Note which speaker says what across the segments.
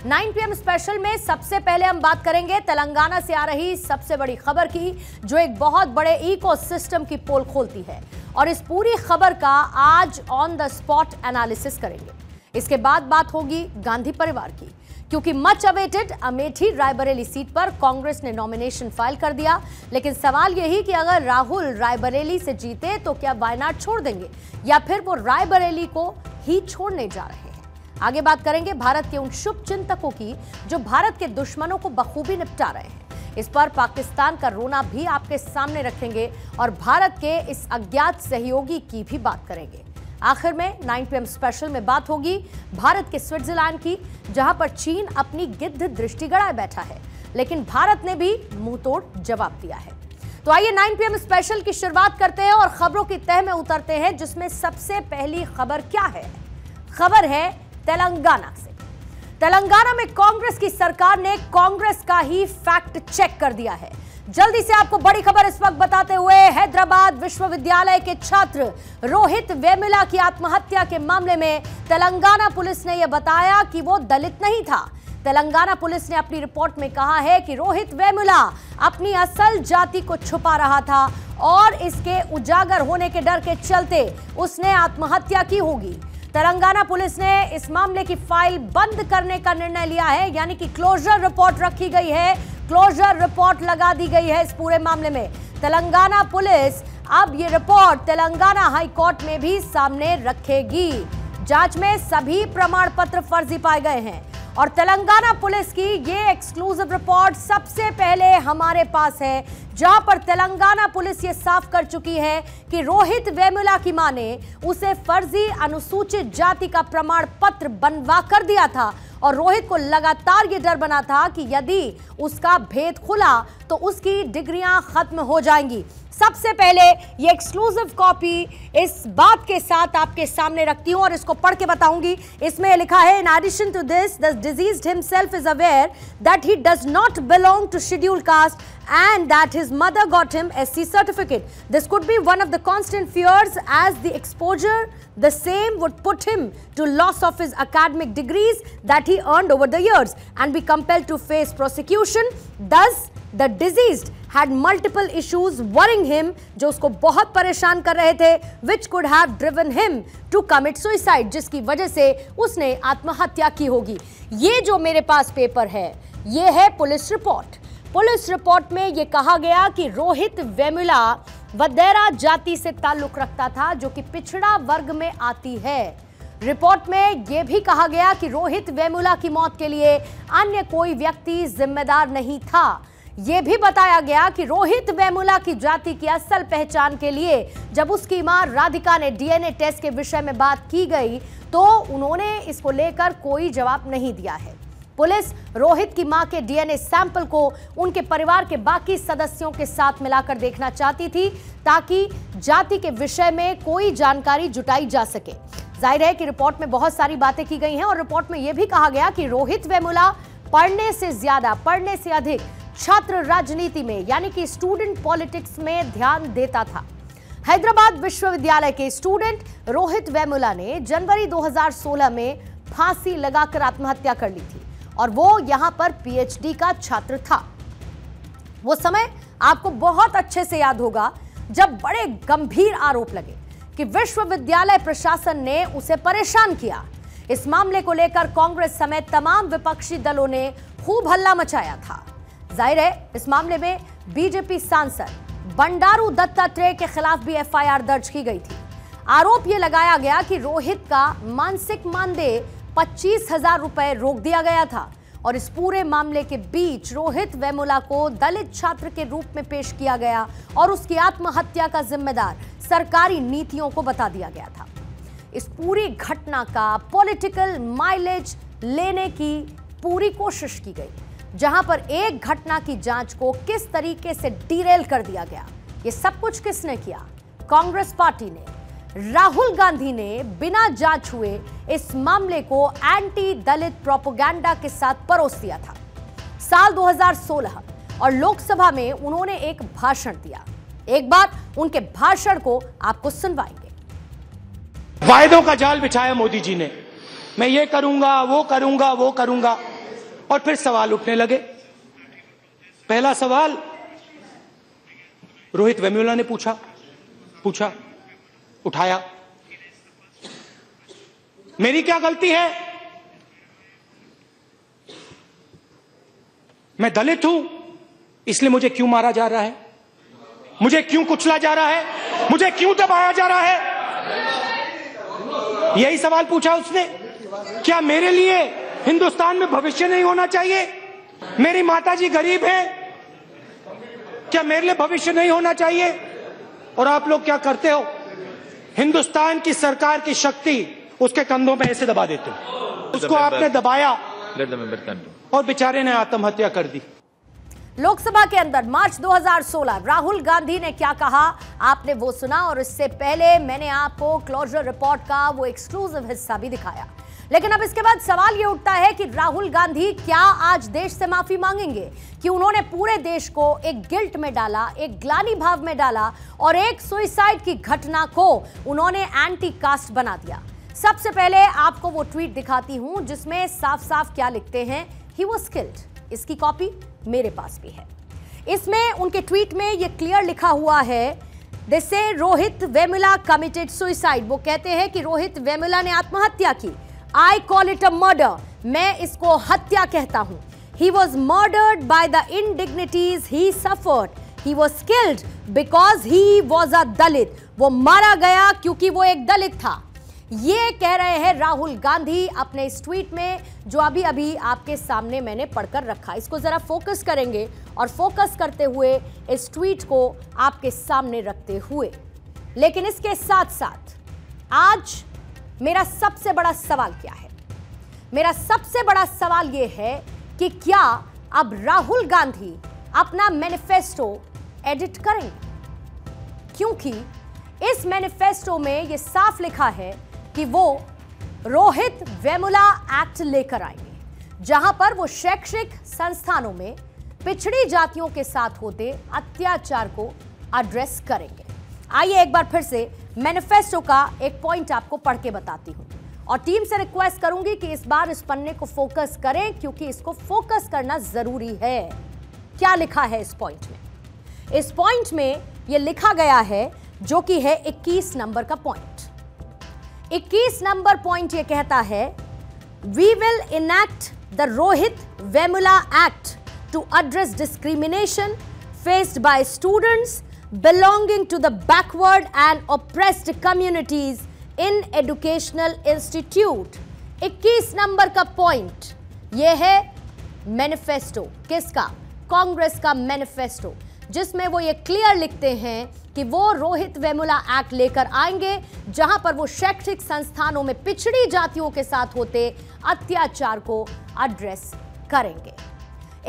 Speaker 1: 9 PM special में सबसे पहले हम बात करेंगे तेलंगाना से आ रही सबसे बड़ी खबर की, जो एक बहुत बड़े इकोसिस्टम की पोल खोलती है। और इस पूरी खबर का आज ऑन द स्पॉट एनालिसिस करेंगे। इसके बाद बात होगी गांधी परिवार की, क्योंकि much awaited Amethi Raebareli seat पर कांग्रेस ने नॉमिनेशन फाइल कर दिया। लेकिन सवाल यही कि अगर राहुल रायबरेली से जीते तो क्या वायनाड छोड़ देंगे या फिर वो रायबरेली को ही छोड़ने जा रहे हैं। आगे बात करेंगे भारत के उन शुभ चिंतकों की जो भारत के दुश्मनों को बखूबी निपटा रहे हैं। इस पर पाकिस्तान का रोना भी आपके सामने रखेंगे और भारत के इस अज्ञात सहयोगी की भी बात करेंगे। आखिर में 9 PM स्पेशल में बात होगी भारत के स्विट्जरलैंड की, जहां पर चीन अपनी गिद्ध दृष्टि गड़ाए बैठा है, लेकिन भारत ने भी मुंहतोड़ जवाब दिया है। तो आइए 9 PM स्पेशल की शुरुआत करते हैं और खबरों की तह में उतरते हैं, जिसमें सबसे पहली खबर क्या है। खबर है तेलंगाना से। तेलंगाना में कांग्रेस की सरकार ने कांग्रेस का ही फैक्ट चेक कर दिया है। जल्दी से आपको बड़ी खबर इस वक्त बताते हुए, हैदराबाद विश्वविद्यालय के छात्र रोहित वेमुला की आत्महत्या के मामले में तेलंगाना पुलिस ने यह बताया कि वो दलित नहीं था। तेलंगाना पुलिस ने अपनी रिपोर्ट में कहा है कि रोहित वेमुला अपनी असल जाति को छुपा रहा था और इसके उजागर होने के डर के चलते उसने आत्महत्या की होगी। तेलंगाना पुलिस ने इस मामले की फाइल बंद करने का निर्णय लिया है, यानी कि क्लोजर रिपोर्ट रखी गई है, क्लोजर रिपोर्ट लगा दी गई है इस पूरे मामले में। तेलंगाना पुलिस अब ये रिपोर्ट तेलंगाना हाई कोर्ट में भी सामने रखेगी। जांच में सभी प्रमाण पत्र फर्जी पाए गए हैं और तेलंगाना पुलिस की ये एक्सक्लूसिव रिपोर्ट सबसे पहले हमारे पास है, जहां पर तेलंगाना पुलिस ये साफ कर चुकी है कि रोहित वेमुला की मां ने उसे फर्जी अनुसूचित जाति का प्रमाण पत्र बनवा कर दिया था और रोहित को लगातार ये डर बना था कि यदि उसका भेद खुला तो उसकी डिग्रियां खत्म हो जाएंगी। सबसे पहले ये एक्सक्लूसिव कॉपी इस बात के साथ आपके सामने रखती हूं और इसको पढ़ के बताऊंगी। इसमें लिखा है, in addition to this the diseased himself is aware that he does not belong to scheduled caste and that his mother got him SC certificate. This could be one of the constant fears as the exposure the same would put him to loss of his academic degrees that he earned over the years and be compelled to face prosecution. Thus the deceased had multiple issues worrying him जो उसको बहुत परेशान कर रहे थे, which could have driven him to commit suicide, जिसकी वजह से उसने आत्महत्या की होगी। ये जो मेरे पास पेपर है ये है पुलिस रिपोर्ट। पुलिस रिपोर्ट में यह कहा गया कि रोहित वेमुला वदेरा जाति से ताल्लुक रखता था, जो कि पिछड़ा वर्ग में आती है। रिपोर्ट में यह भी कहा गया कि रोहित वेमुला की मौत के लिए अन्य कोई व्यक्ति जिम्मेदार नहीं था। यह भी बताया गया कि रोहित वेमुला की जाति की असल पहचान के लिए जब उसकी मां राधिका ने DNA टेस्ट के विषय में बात की गई तो उन्होंने इसको लेकर कोई जवाब नहीं दिया है। पुलिस रोहित की मां के DNA सैंपल को उनके परिवार के बाकी सदस्यों के साथ मिलाकर देखना चाहती थी, ताकि जाति के विषय में कोई जानकारी जुटाई जा सके। जाहिर है कि रिपोर्ट में बहुत सारी बातें की गई हैं और रिपोर्ट में यह भी कहा गया कि रोहित वेमुला पढ़ने से अधिक छात्र राजनीति में, यानी कि स्टूडेंट पॉलिटिक्स में ध्यान देता था। हैदराबाद विश्वविद्यालय के स्टूडेंट रोहित वेमुला ने जनवरी 2016 में फांसी लगाकर आत्महत्या कर ली थी और वो यहां पर PhD का छात्र था। वो समय आपको बहुत अच्छे से याद होगा जब बड़े गंभीर आरोप लगे कि विश्वविद्यालय प्रशासन ने उसे परेशान किया। इस मामले को लेकर कांग्रेस समेत तमाम विपक्षी दलों ने खूब हल्ला मचाया था। जाहिर है इस मामले में बीजेपी सांसद बंडारू दत्तात्रेय के खिलाफ भी FIR दर्ज की गई थी। आरोप यह लगाया गया कि रोहित का मानसिक मानदेय 25,000 रुपए रोक दिया गया था और इस पूरे मामले के बीच रोहित वेमुला को दलित छात्र के रूप में पेश किया गया और उसकी आत्महत्या का जिम्मेदार सरकारी नीतियों को बता दिया गया था। इस पूरी घटना का पॉलिटिकल माइलेज लेने की पूरी कोशिश की गई, जहां पर एक घटना की जांच को किस तरीके से डिरेल कर दिया गया। ये सब कुछ किसने किया? कांग्रेस पार्टी ने। राहुल गांधी ने बिना जांच हुए इस मामले को एंटी दलित प्रोपेगेंडा के साथ परोस दिया था। साल 2016 और लोकसभा में उन्होंने एक भाषण दिया। एक बार उनके भाषण को आपको सुनवाएंगे।
Speaker 2: वायदों का जाल बिछाया मोदी जी ने, मैं ये करूंगा वो करूंगा वो करूंगा। और फिर सवाल उठने लगे। पहला सवाल रोहित वेमुला ने पूछा, उठाया, मेरी क्या गलती है? मैं दलित हूं, इसलिए मुझे क्यों मारा जा रहा है? मुझे क्यों कुचला जा रहा है? मुझे क्यों दबाया जा रहा है? यही सवाल पूछा उसने। क्या मेरे लिए हिंदुस्तान में भविष्य नहीं होना चाहिए? मेरी माताजी गरीब है, क्या मेरे लिए भविष्य नहीं होना चाहिए? और आप लोग क्या करते हो? हिंदुस्तान की सरकार की शक्ति उसके कंधों पे ऐसे दबा देते हो। उसको आपने दबाया और बेचारे ने आत्महत्या कर दी।
Speaker 1: लोकसभा के अंदर मार्च 2016 राहुल गांधी ने क्या कहा आपने वो सुना, और इससे पहले मैंने आपको क्लोजर रिपोर्ट का वो एक्सक्लूसिव हिस्सा भी दिखाया। लेकिन अब इसके बाद सवाल ये उठता है कि राहुल गांधी क्या आज देश से माफी मांगेंगे कि उन्होंने पूरे देश को एक गिल्ट में डाला, एक ग्लानि भाव में डाला और एक सुसाइड की घटना को उन्होंने एंटी कास्ट बना दिया। सबसे पहले आपको वो ट्वीट दिखाती हूं जिसमें साफ साफ क्या लिखते हैं, ही वाज किल्ड। इसकी कॉपी मेरे पास भी है। इसमें उनके ट्वीट में ये क्लियर लिखा हुआ है, दे से रोहित वेमुला कमिटेड सुसाइड। वो कहते हैं कि रोहित वेमुला ने आत्महत्या की। I call it a murder, मैं इसको हत्या कहता हूं। He was murdered by the indignities he suffered. He was killed because he was a Dalit. वो मारा गया क्योंकि वो एक दलित था। ये कह रहे हैं राहुल गांधी अपने इस ट्वीट में, जो अभी अभी आपके सामने मैंने पढ़कर रखा। इसको जरा फोकस करेंगे और फोकस करते हुए इस ट्वीट को आपके सामने रखते हुए, लेकिन इसके साथ साथ आज मेरा सबसे बड़ा सवाल क्या है? मेरा सबसे बड़ा सवाल यह है कि क्या अब राहुल गांधी अपना मैनिफेस्टो एडिट करेंगे? क्योंकि इस मैनिफेस्टो में यह साफ लिखा है कि वो रोहित वेमुला एक्ट लेकर आएंगे, जहां पर वो शैक्षिक संस्थानों में पिछड़ी जातियों के साथ होते अत्याचार को एड्रेस करेंगे। आइए एक बार फिर से मैनिफेस्टो का एक पॉइंट आपको पढ़ के बताती हूं और टीम से रिक्वेस्ट करूंगी कि इस बार इस पन्ने को फोकस करें, क्योंकि इसको फोकस करना जरूरी है। क्या लिखा है इस पॉइंट में? इस पॉइंट में यह लिखा गया है, जो कि है 21 नंबर का पॉइंट। 21 नंबर पॉइंट ये कहता है, we will enact the Rohit Vemula act to address discrimination faced by students belonging to the backward and oppressed communities in educational institute। 21 number का पॉइंट यह है मैनिफेस्टो। किसका? कांग्रेस का मैनिफेस्टो, जिसमें वो ये क्लियर लिखते हैं कि वो रोहित वेमुला एक्ट लेकर आएंगे, जहां पर वो शैक्षिक संस्थानों में पिछड़ी जातियों के साथ होते अत्याचार को एड्रेस करेंगे।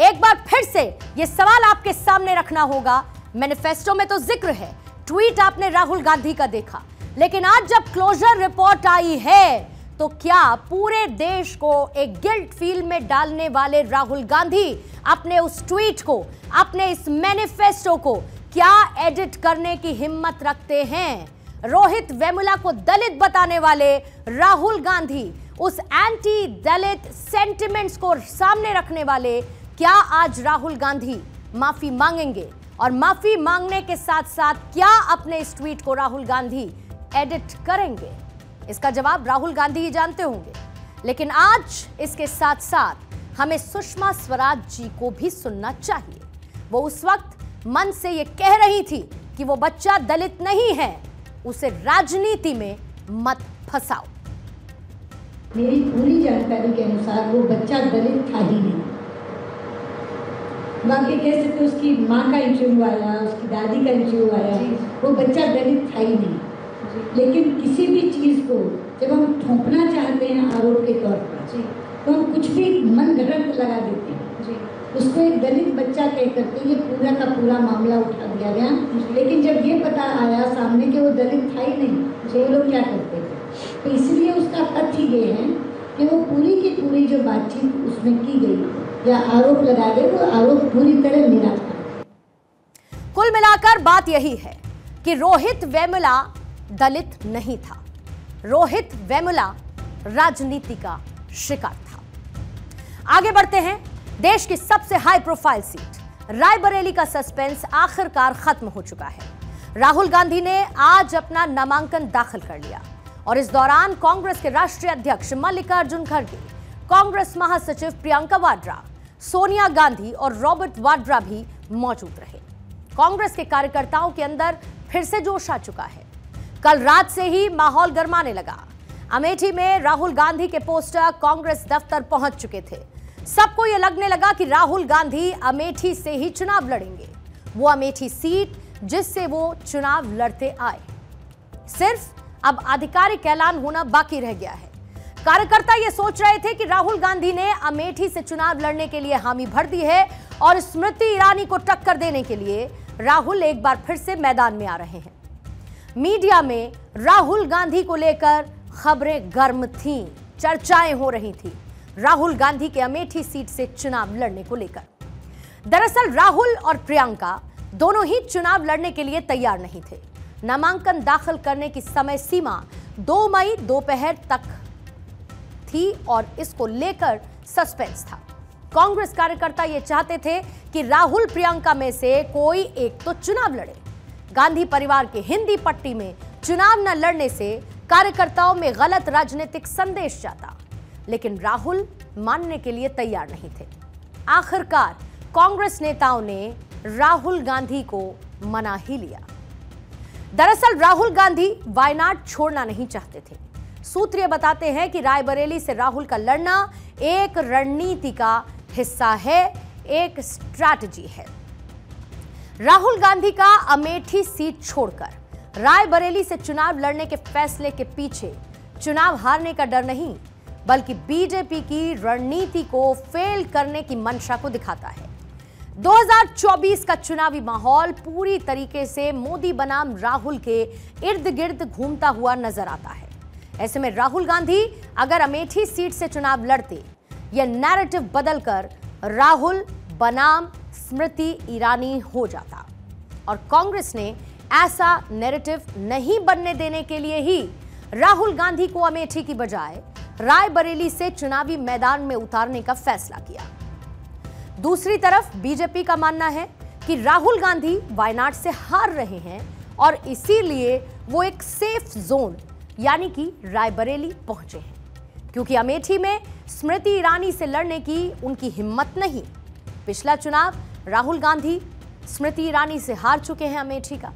Speaker 1: एक बार फिर से ये सवाल आपके सामने रखना होगा। मैनिफेस्टो में तो जिक्र है, ट्वीट आपने राहुल गांधी का देखा, लेकिन आज जब क्लोजर रिपोर्ट आई है तो क्या पूरे देश को एक गिल्ट फील में डालने वाले राहुल गांधी अपने उस ट्वीट को, अपने इस मैनिफेस्टो को क्या एडिट करने की हिम्मत रखते हैं? रोहित वेमुला को दलित बताने वाले राहुल गांधी, उस एंटी दलित सेंटिमेंट्स को सामने रखने वाले, क्या आज राहुल गांधी माफी मांगेंगे? और माफी मांगने के साथ साथ क्या अपने इस ट्वीट को राहुल गांधी एडिट करेंगे? इसका जवाब राहुल गांधी ही जानते होंगे। लेकिन आज इसके साथ साथ हमें सुषमा स्वराज जी को भी सुनना चाहिए। वो उस वक्त मन से ये कह रही थी कि वो बच्चा दलित नहीं है, उसे राजनीति में मत फंसाओ।
Speaker 3: मेरी पूरी जानकारी के अनुसार वो बच्चा दलित था ही नहीं। बाकी कह सकते उसकी माँ का इंटरव्यू आया, उसकी दादी का इंटरव्यू आया, वो बच्चा दलित था ही नहीं। लेकिन किसी भी चीज़ को जब हम ठोंकना चाहते हैं आरोप के तौर पर, तो हम कुछ भी मन गढ़ंत लगा देते हैं। उसको एक दलित बच्चा कह करके ये पूरा का पूरा मामला उठा दिया गया। लेकिन जब ये पता आया सामने कि वो दलित था ही नहीं, तो वो लोग क्या करते थे? तो इसलिए उसका तथ्य ये है कि वो पूरी की पूरी जो बातचीत उसमें की गई या आरोप लगाए गए, वो आरोप पूरी तरह निराश था।
Speaker 1: कुल मिलाकर बात यही है कि रोहित वेमुला दलित नहीं था, रोहित वेमुला राजनीति का शिकार था। आगे बढ़ते हैं। देश की सबसे हाई प्रोफाइल सीट रायबरेली का सस्पेंस आखिरकार खत्म हो चुका है। राहुल गांधी ने आज अपना नामांकन दाखिल कर लिया और इस दौरान कांग्रेस के राष्ट्रीय अध्यक्ष मल्लिकार्जुन खड़गे, कांग्रेस महासचिव प्रियंका वाड्रा, सोनिया गांधी और रॉबर्ट वाड्रा भी मौजूद रहे। कांग्रेस के कार्यकर्ताओं के अंदर फिर से जोश आ चुका है। कल रात से ही माहौल गर्माने लगा। अमेठी में राहुल गांधी के पोस्टर कांग्रेस दफ्तर पहुंच चुके थे। सबको यह लगने लगा कि राहुल गांधी अमेठी से ही चुनाव लड़ेंगे, वो अमेठी सीट जिससे वो चुनाव लड़ते आए। सिर्फ अब आधिकारिक ऐलान होना बाकी रह गया है। कार्यकर्ता ये सोच रहे थे कि राहुल गांधी ने अमेठी से चुनाव लड़ने के लिए हामी भर दी है और स्मृति ईरानी को टक्कर देने के लिए राहुल एक बार फिर से मैदान में आ रहे हैं। मीडिया में राहुल गांधी को लेकर खबरें गर्म थीं, चर्चाएं हो रही थी राहुल गांधी के अमेठी सीट से चुनाव लड़ने को लेकर। दरअसल राहुल और प्रियंका दोनों ही चुनाव लड़ने के लिए तैयार नहीं थे। नामांकन दाखिल करने की समय सीमा 2 मई दोपहर तक थी और इसको लेकर सस्पेंस था। कांग्रेस कार्यकर्ता ये चाहते थे कि राहुल प्रियंका में से कोई एक तो चुनाव लड़े। गांधी परिवार के हिंदी पट्टी में चुनाव न लड़ने से कार्यकर्ताओं में गलत राजनीतिक संदेश जाता, लेकिन राहुल मानने के लिए तैयार नहीं थे। आखिरकार कांग्रेस नेताओं ने राहुल गांधी को मना ही लिया। दरअसल राहुल गांधी वायनाड छोड़ना नहीं चाहते थे। सूत्र ये बताते हैं कि रायबरेली से राहुल का लड़ना एक रणनीति का हिस्सा है, एक स्ट्रैटेजी है। राहुल गांधी का अमेठी सीट छोड़कर रायबरेली से चुनाव लड़ने के फैसले के पीछे चुनाव हारने का डर नहीं, बल्कि बीजेपी की रणनीति को फेल करने की मंशा को दिखाता है। 2024 का चुनावी माहौल पूरी तरीके से मोदी बनाम राहुल के इर्द गिर्द घूमता हुआ नजर आता है। ऐसे में राहुल गांधी अगर अमेठी सीट से चुनाव लड़ते, यह नैरेटिव बदलकर राहुल बनाम स्मृति ईरानी हो जाता और कांग्रेस ने ऐसा नैरेटिव नहीं बनने देने के लिए ही राहुल गांधी को अमेठी की बजाय रायबरेली से चुनावी मैदान में उतारने का फैसला किया। दूसरी तरफ बीजेपी का मानना है कि राहुल गांधी वायनाड से हार रहे हैं और इसीलिए वो एक सेफ जोन यानी कि रायबरेली पहुंचे हैं, क्योंकि अमेठी में स्मृति ईरानी से लड़ने की उनकी हिम्मत नहीं। पिछला चुनाव राहुल गांधी स्मृति ईरानी से हार चुके हैं अमेठी का।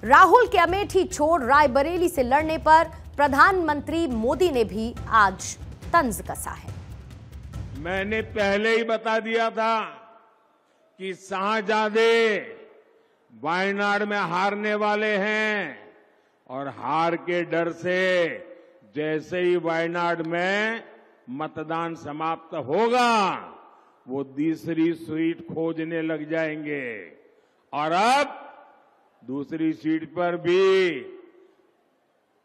Speaker 1: राहुल के अमेठी छोड़ रायबरेली से लड़ने पर प्रधानमंत्री मोदी ने भी आज तंज कसा है।
Speaker 4: मैंने पहले ही बता दिया था कि शाहजादे वायनाड में हारने वाले हैं और हार के डर से जैसे ही वायनाड में मतदान समाप्त होगा वो दूसरी सीट खोजने लग जाएंगे और अब दूसरी सीट पर भी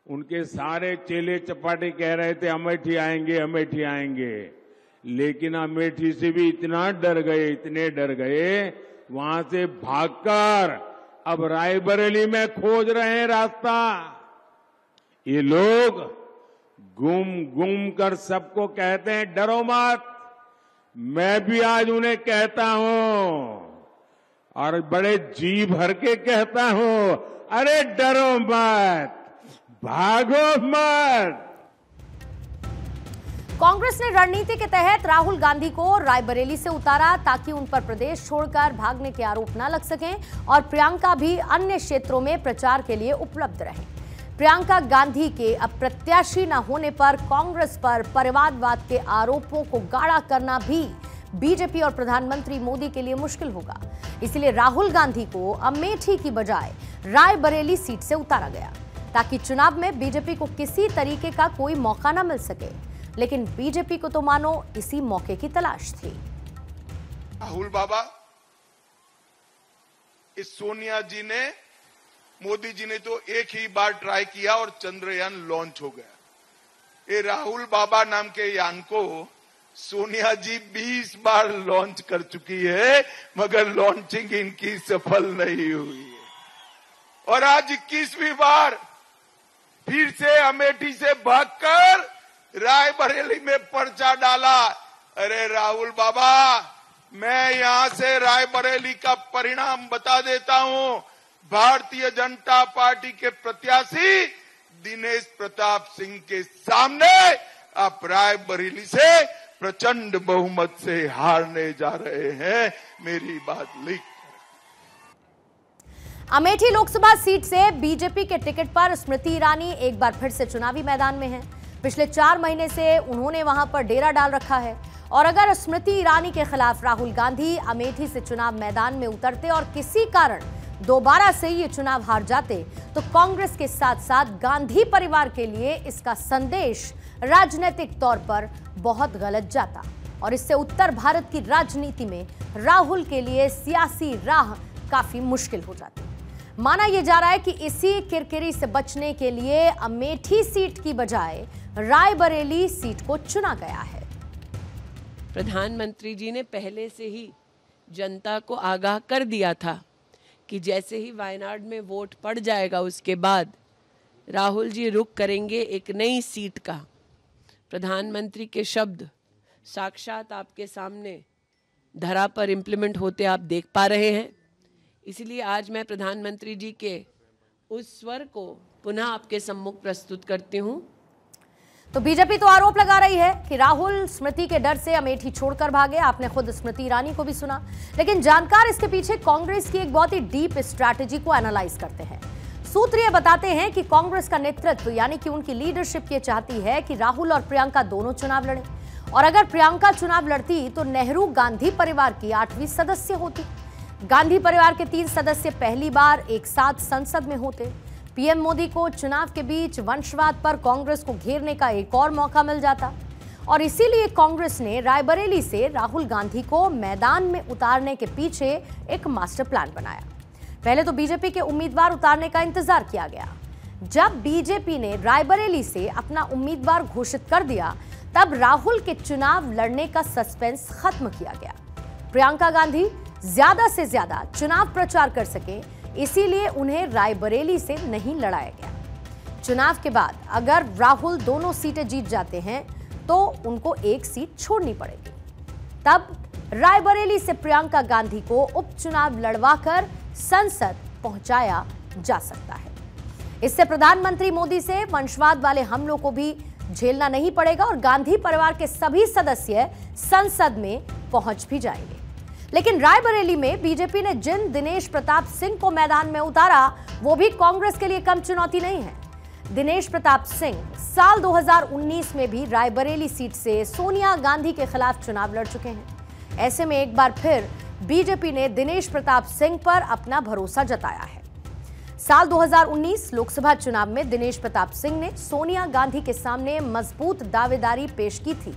Speaker 4: उनके सारे चेले चपाटे कह रहे थे अमेठी आएंगे, अमेठी आएंगे, लेकिन अमेठी से भी इतना डर गए, इतने डर गए, वहां से भागकर अब रायबरेली में खोज रहे हैं रास्ता। ये लोग घूम कर सबको कहते हैं डरो मत। मैं भी आज उन्हें कहता हूं और बड़े जी भर के कहता हूं, अरे डरो मत, भागो मत।
Speaker 1: कांग्रेस ने रणनीति के तहत राहुल गांधी को रायबरेली से उतारा ताकि उन पर प्रदेश छोड़कर भागने के आरोप न लग सकें और प्रियंका भी अन्य क्षेत्रों में प्रचार के लिए उपलब्ध रहें। प्रियंका गांधी के अप्रत्याशी न होने पर कांग्रेस पर परिवारवाद के आरोपों को गाढ़ा करना भी बीजेपी और प्रधानमंत्री मोदी के लिए मुश्किल होगा। इसलिए राहुल गांधी को अमेठी की बजाय रायबरेली सीट से उतारा गया ताकि चुनाव में बीजेपी को किसी तरीके का कोई मौका न मिल सके। लेकिन बीजेपी को तो मानो इसी मौके की तलाश थी।
Speaker 5: राहुल बाबा, इस सोनिया जी ने, मोदी जी ने तो एक ही बार ट्राई किया और चंद्रयान लॉन्च हो गया। ये राहुल बाबा नाम के यान को सोनिया जी 20 बार लॉन्च कर चुकी है, मगर लॉन्चिंग इनकी सफल नहीं हुई है। और आज 21वीं बार फिर से अमेठी से भागकर रायबरेली में पर्चा डाला अरे राहुल बाबा, मैं यहां से रायबरेली का परिणाम बता देता हूं। भारतीय जनता पार्टी के प्रत्याशी दिनेश प्रताप सिंह के सामने आप रायबरेली से प्रचंड बहुमत से हारने जा रहे हैं। मेरी बात लिख।
Speaker 1: अमेठी लोकसभा सीट से बीजेपी के टिकट पर स्मृति ईरानी एक बार फिर से चुनावी मैदान में हैं। पिछले 4 महीने से उन्होंने वहां पर डेरा डाल रखा है और अगर स्मृति ईरानी के खिलाफ राहुल गांधी अमेठी से चुनाव मैदान में उतरते और किसी कारण दोबारा से ये चुनाव हार जाते तो कांग्रेस के साथ साथ गांधी परिवार के लिए इसका संदेश राजनीतिक तौर पर बहुत गलत जाता और इससे उत्तर भारत की राजनीति में राहुल के लिए सियासी राह काफी मुश्किल हो जाती। माना यह जा रहा है कि इसी किरकिरी से बचने के लिए अमेठी सीट की बजाय रायबरेली सीट को चुना गया है।
Speaker 6: प्रधानमंत्री जी ने पहले से ही जनता को आगाह कर दिया था कि जैसे ही वायनाड में वोट पड़ जाएगा उसके बाद राहुल जी रुख करेंगे एक नई सीट का। प्रधानमंत्री के शब्द साक्षात आपके सामने धरा पर इम्प्लीमेंट होते आप देख पा रहे हैं। इसलिए आज मैं प्रधानमंत्री जी के उस स्वर को पुनः आपके सम्मुख प्रस्तुत करती हूँ।
Speaker 1: तो बीजेपी तो आरोप लगा रही है कि राहुल स्मृति के डर से अमेठी छोड़कर भागे। आपने खुद स्मृति ईरानी को भी सुना, लेकिन जानकार इसके पीछे कांग्रेस की एक बहुत ही डीप स्ट्रैटेजी को एनालाइज करते हैं। सूत्र ये बताते हैं कि कांग्रेस का नेतृत्व यानी कि उनकी लीडरशिप ये चाहती है कि राहुल और प्रियंका दोनों चुनाव लड़ें और अगर प्रियंका चुनाव लड़ती तो नेहरू गांधी परिवार की 8वीं सदस्य होती। गांधी परिवार के 3 सदस्य पहली बार एक साथ संसद में होते। पीएम मोदी को चुनाव के बीच वंशवाद पर कांग्रेस को घेरने का एक और मौका मिल जाता और इसीलिए कांग्रेस ने रायबरेली से राहुल गांधी को मैदान में उतारने के पीछे एक मास्टर प्लान बनाया। पहले तो बीजेपी के उम्मीदवार उतारने का इंतजार किया गया। जब बीजेपी ने रायबरेली से अपना उम्मीदवार घोषित कर दिया तब राहुल के चुनाव लड़ने का सस्पेंस खत्म किया गया। प्रियंका गांधी ज्यादा से ज्यादा चुनाव प्रचार कर सके इसीलिए उन्हें रायबरेली से नहीं लड़ाया गया। चुनाव के बाद अगर राहुल दोनों सीटें जीत जाते हैं तो उनको एक सीट छोड़नी पड़ेगी। तब रायबरेली से प्रियंका गांधी को उपचुनाव लड़वाकर संसद पहुंचाया जा सकता है। इससे प्रधानमंत्री मोदी से वंशवाद वाले हमलों को भी झेलना नहीं पड़ेगा और गांधी परिवार के सभी सदस्य संसद में पहुंच भी जाएंगे। लेकिन रायबरेली में बीजेपी ने जिन दिनेश प्रताप सिंह को मैदान में उतारा वो भी कांग्रेस के लिए कम चुनौती नहीं है। दिनेश प्रताप सिंह साल 2019 में भी रायबरेली सीट से सोनिया गांधी के खिलाफ चुनाव लड़ चुके हैं। ऐसे में एक बार फिर बीजेपी ने दिनेश प्रताप सिंह पर अपना भरोसा जताया है। साल 2019 लोकसभा चुनाव में दिनेश प्रताप सिंह ने सोनिया गांधी के सामने मजबूत दावेदारी पेश की थी,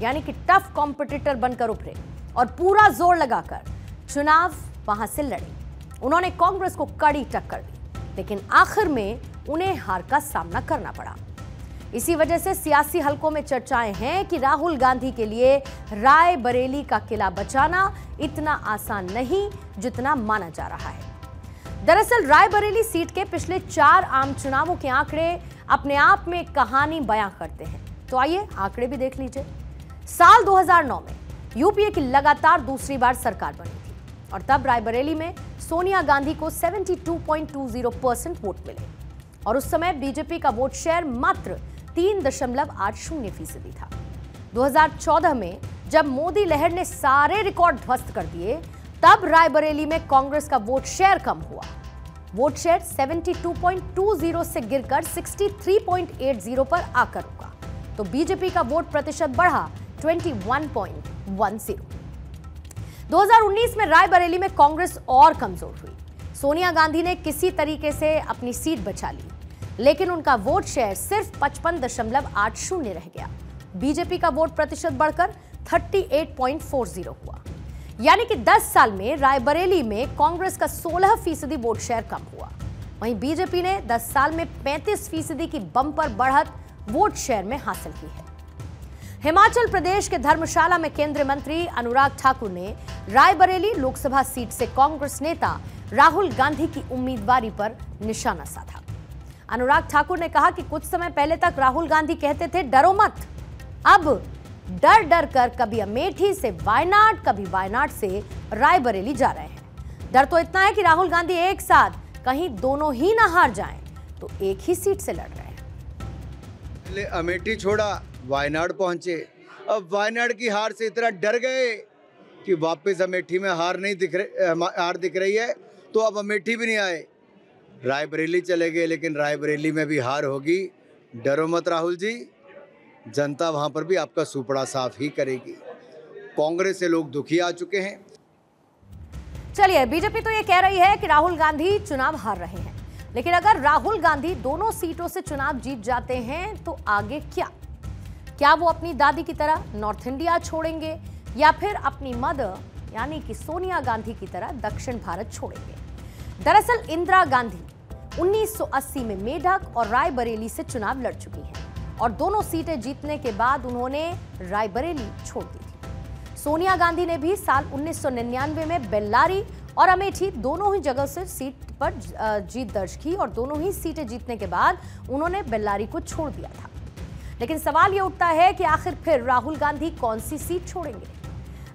Speaker 1: यानी कि टफ कॉम्पिटिटर बनकर उभरे और पूरा जोर लगाकर चुनाव वहां से लड़े। उन्होंने कांग्रेस को कड़ी टक्कर दी, लेकिन आखिर में उन्हें हार का सामना करना पड़ा। इसी वजह से सियासी हलकों में चर्चाएं हैं कि राहुल गांधी के लिए रायबरेली का किला बचाना इतना आसान नहीं जितना माना जा रहा है। दरअसल रायबरेली सीट के पिछले 4 आम चुनावों के आंकड़े अपने आप में कहानी बयां करते हैं। तो आइए आंकड़े भी देख लीजिए। साल 2009 में यूपीए की लगातार दूसरी बार सरकार बनी थी और तब रायबरेली में सोनिया गांधी को 72.20% वोट मिले और उस समय बीजेपी का वोट शेयर मात्र 3.80% था। 2014 में जब मोदी लहर ने सारे रिकॉर्ड ध्वस्त कर दिए तब रायबरेली में कांग्रेस का वोट शेयर कम हुआ। वोट शेयर 72.20 से गिरकर 63.80 पर आकर रुका, तो बीजेपी का वोट प्रतिशत बढ़ा 21.10। 2019 में रायबरेली में कांग्रेस और कमजोर हुई। सोनिया गांधी ने किसी तरीके से अपनी सीट बचा ली, लेकिन उनका वोट शेयर सिर्फ 55.80 रह गया। बीजेपी का वोट प्रतिशत बढ़कर 38.40 हुआ, यानी कि 10 साल में रायबरेली में कांग्रेस का 16% वोट शेयर कम हुआ। वहीं बीजेपी ने 10 साल में 35% की बम्पर बढ़त वोट शेयर में हासिल की है। हिमाचल प्रदेश के धर्मशाला में केंद्रीय मंत्री अनुराग ठाकुर ने रायबरेली लोकसभा सीट से कांग्रेस नेता राहुल गांधी की उम्मीदवारी पर निशाना साधा। अनुराग ठाकुर ने कहा कि कुछ समय पहले तक राहुल गांधी कहते थे डरो मत, अब डर डर कर कभी अमेठी से वायनाड, कभी वायनाड से रायबरेली जा रहे हैं। डर तो इतना है कि राहुल गांधी एक साथ कहीं दोनों ही ना हार जाएं, तो एक ही सीट से लड़ रहे हैं।
Speaker 7: पहले अमेठी छोड़ा, वायनाड पहुंचे। अब वायनाड की हार से इतना डर गए कि वापस अमेठी में हार दिख रही है, तो अब अमेठी भी नहीं आए, रायबरेली चले गए। लेकिन रायबरेली में भी हार होगी, डरो मत राहुल जी, जनता वहां पर भी आपका सुपड़ा साफ ही करेगी। कांग्रेस से लोग दुखी आ चुके हैं।
Speaker 1: चलिए, बीजेपी तो ये कह रही है कि राहुल गांधी चुनाव हार रहे हैं, लेकिन अगर राहुल गांधी दोनों सीटों से चुनाव जीत जाते हैं तो आगे क्या वो अपनी दादी की तरह नॉर्थ इंडिया छोड़ेंगे या फिर अपनी मदर यानी कि सोनिया गांधी की तरह दक्षिण भारत छोड़ेंगे? दरअसल इंदिरा गांधी 1980 में मेढक और रायबरेली से चुनाव लड़ चुकी हैं और दोनों सीटें जीतने के बाद उन्होंने रायबरेली छोड़ दी थी। सोनिया गांधी ने भी साल 1999 में बेल्लारी और अमेठी दोनों ही जगह से सीट पर जीत दर्ज की और दोनों ही सीटें जीतने के बाद उन्होंने बेल्लारी को छोड़ दिया था। लेकिन सवाल ये उठता है कि आखिर फिर राहुल गांधी कौन सी सीट छोड़ेंगे?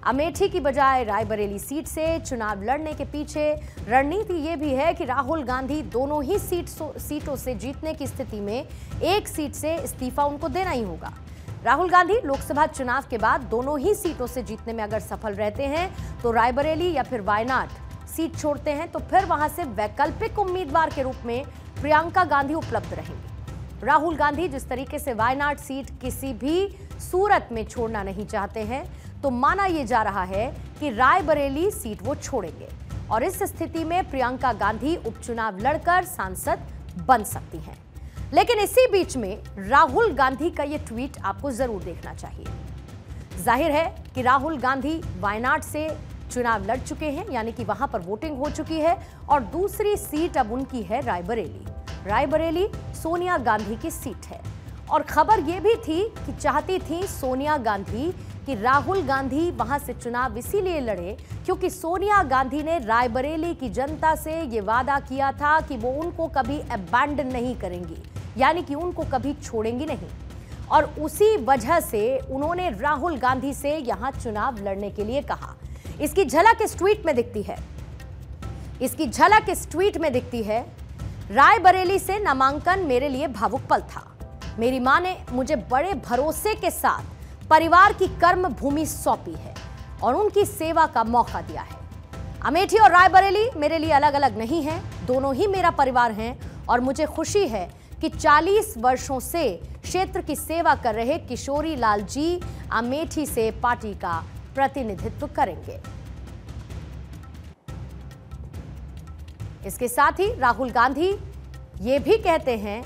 Speaker 1: अमेठी की बजाय रायबरेली सीट से चुनाव लड़ने के पीछे रणनीति ये भी है कि राहुल गांधी दोनों ही सीटों से जीतने की स्थिति में एक सीट से इस्तीफा उनको देना ही होगा। राहुल गांधी लोकसभा चुनाव के बाद दोनों ही सीटों से जीतने में अगर सफल रहते हैं तो रायबरेली या फिर वायनाड सीट छोड़ते हैं तो फिर वहां से वैकल्पिक उम्मीदवार के रूप में प्रियंका गांधी उपलब्ध रहेंगी। राहुल गांधी जिस तरीके से वायनाड सीट किसी भी सूरत में छोड़ना नहीं चाहते हैं, तो माना यह जा रहा है कि रायबरेली सीट वो छोड़ेंगे और इस स्थिति में प्रियंका गांधी उपचुनाव लड़कर सांसद बन सकती हैं। लेकिन इसी बीच में राहुल गांधी का यह ट्वीट आपको जरूर देखना चाहिए। जाहिर है कि राहुल गांधी वायनाड से चुनाव लड़ चुके हैं, यानी कि वहां पर वोटिंग हो चुकी है और दूसरी सीट अब उनकी है रायबरेली। रायबरेली सोनिया गांधी की सीट है और खबर यह भी थी कि चाहती थी सोनिया गांधी कि राहुल गांधी वहां से चुनाव इसीलिए लड़े क्योंकि सोनिया गांधी ने रायबरेली की जनता से ये वादा किया था कि वो उनको कभी अबैंडन नहीं करेंगी, यानी कि उनको कभी छोड़ेंगी नहीं, और उसी वजह से उन्होंने राहुल गांधी से यहां चुनाव लड़ने के लिए कहा। इसकी झलक इस ट्वीट में दिखती है। रायबरेली से नामांकन मेरे लिए भावुक पल था। मेरी मां ने मुझे बड़े भरोसे के साथ परिवार की कर्म भूमि सौंपी है और उनकी सेवा का मौका दिया है। अमेठी और रायबरेली मेरे लिए अलग अलग नहीं हैं, दोनों ही मेरा परिवार हैं और मुझे खुशी है कि 40 वर्षों से क्षेत्र की सेवा कर रहे किशोरी लाल जी अमेठी से पार्टी का प्रतिनिधित्व करेंगे। इसके साथ ही राहुल गांधी ये भी कहते हैं,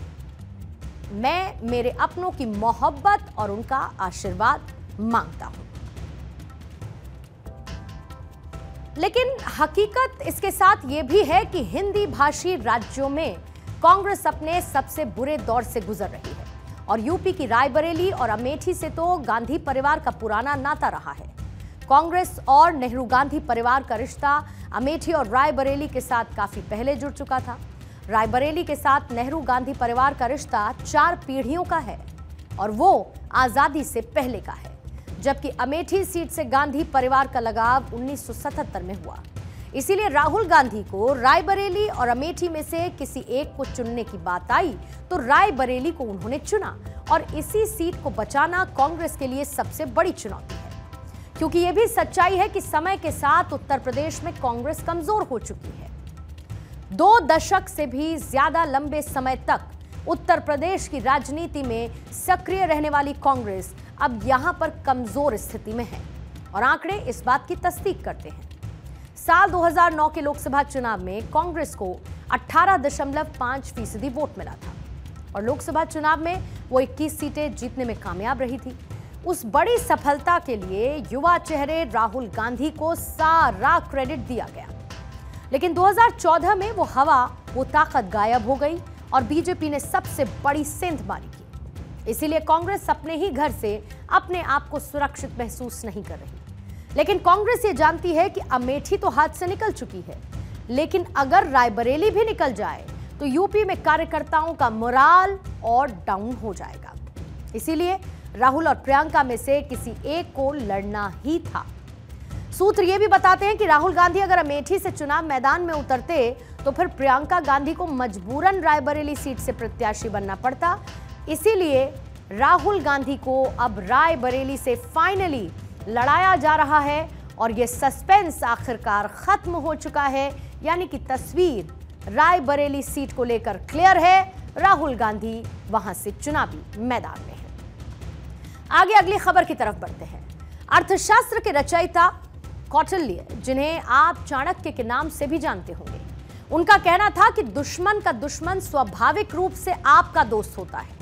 Speaker 1: मैं मेरे अपनों की मोहब्बत और उनका आशीर्वाद मांगता हूं। लेकिन हकीकत इसके साथ यह भी है कि हिंदी भाषी राज्यों में कांग्रेस अपने सबसे बुरे दौर से गुजर रही है और यूपी की रायबरेली और अमेठी से तो गांधी परिवार का पुराना नाता रहा है। कांग्रेस और नेहरू गांधी परिवार का रिश्ता अमेठी और रायबरेली के साथ काफी पहले जुड़ चुका था। रायबरेली के साथ नेहरू गांधी परिवार का रिश्ता 4 पीढ़ियों का है और वो आजादी से पहले का है, जबकि अमेठी सीट से गांधी परिवार का लगाव 1977 में हुआ। इसीलिए राहुल गांधी को रायबरेली और अमेठी में से किसी एक को चुनने की बात आई तो रायबरेली को उन्होंने चुना और इसी सीट को बचाना कांग्रेस के लिए सबसे बड़ी चुनौती है, क्योंकि यह भी सच्चाई है कि समय के साथ उत्तर प्रदेश में कांग्रेस कमजोर हो चुकी है। 2 दशक से भी ज्यादा लंबे समय तक उत्तर प्रदेश की राजनीति में सक्रिय रहने वाली कांग्रेस अब यहां पर कमजोर स्थिति में है और आंकड़े इस बात की तस्दीक करते हैं। साल 2009 के लोकसभा चुनाव में कांग्रेस को 18.5% वोट मिला था और लोकसभा चुनाव में वो 21 सीटें जीतने में कामयाब रही थी। उस बड़ी सफलता के लिए युवा चेहरे राहुल गांधी को सारा क्रेडिट दिया गया, लेकिन 2014 में वो ताकत गायब हो गई और बीजेपी ने सबसे बड़ी सेंधमारी की। इसीलिए कांग्रेस अपने ही घर से अपने आप को सुरक्षित महसूस नहीं कर रही। लेकिन कांग्रेस ये जानती है कि अमेठी तो हाथ से निकल चुकी है, लेकिन अगर रायबरेली भी निकल जाए तो यूपी में कार्यकर्ताओं का मोराल और डाउन हो जाएगा। इसीलिए राहुल और प्रियंका में से किसी एक को लड़ना ही था। सूत्र ये भी बताते हैं कि राहुल गांधी अगर अमेठी से चुनाव मैदान में उतरते तो फिर प्रियंका गांधी को मजबूरन रायबरेली सीट से प्रत्याशी बनना पड़ता। इसीलिए राहुल गांधी को अब रायबरेली से फाइनली लड़ाया जा रहा है और यह सस्पेंस आखिरकार खत्म हो चुका है, यानी कि तस्वीर रायबरेली सीट को लेकर क्लियर है। राहुल गांधी वहां से चुनावी मैदान में है। आगे अगली खबर की तरफ बढ़ते हैं। अर्थशास्त्र के रचयिता कौटिल्य, जिन्हें आप चाणक्य के नाम से भी जानते होंगे, उनका कहना था कि दुश्मन का दुश्मन स्वाभाविक रूप से आपका दोस्त होता है।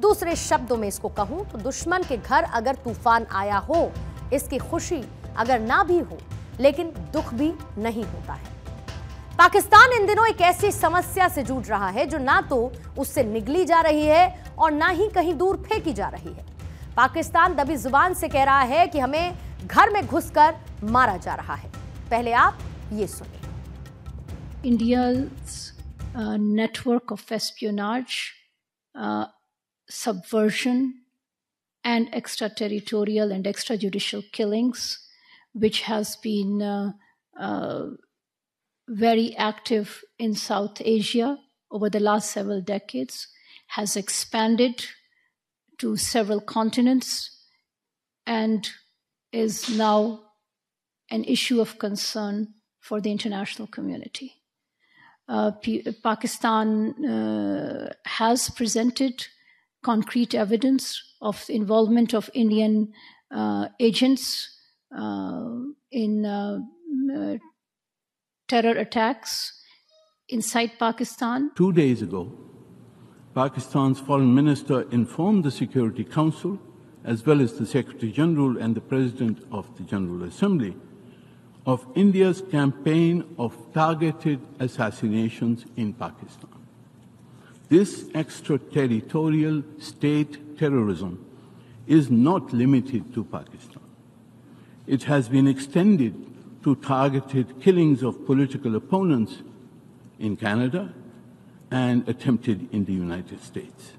Speaker 1: दूसरे शब्दों में इसको कहूं तो दुश्मन के घर अगर तूफान आया हो, इसकी खुशी अगर ना भी हो लेकिन दुख भी नहीं होता है। पाकिस्तान इन दिनों एक ऐसी समस्या से जूझ रहा है जो ना तो उससे निगली जा रही है और ना ही कहीं दूर फेंकी जा रही है। पाकिस्तान दबी जुबान से कह रहा है कि हमें घर में घुसकर मारा जा रहा है। पहले आप ये सुनिए।
Speaker 8: India's network of espionage, subversion, and extraterritorial and extrajudicial killings, which has been very active in South Asia over the last several decades, has expanded to several continents and is now an issue of concern for the international community. Pakistan has presented concrete evidence of the involvement of Indian agents in terror attacks inside Pakistan.
Speaker 9: 2 days ago, Pakistan's Foreign Minister informed the Security Council, as well as the Secretary General and the President of the General Assembly, of India's campaign of targeted assassinations in Pakistan. This extraterritorial state terrorism is not limited to Pakistan. It has been extended to targeted killings of political opponents in Canada and attempted in the United States.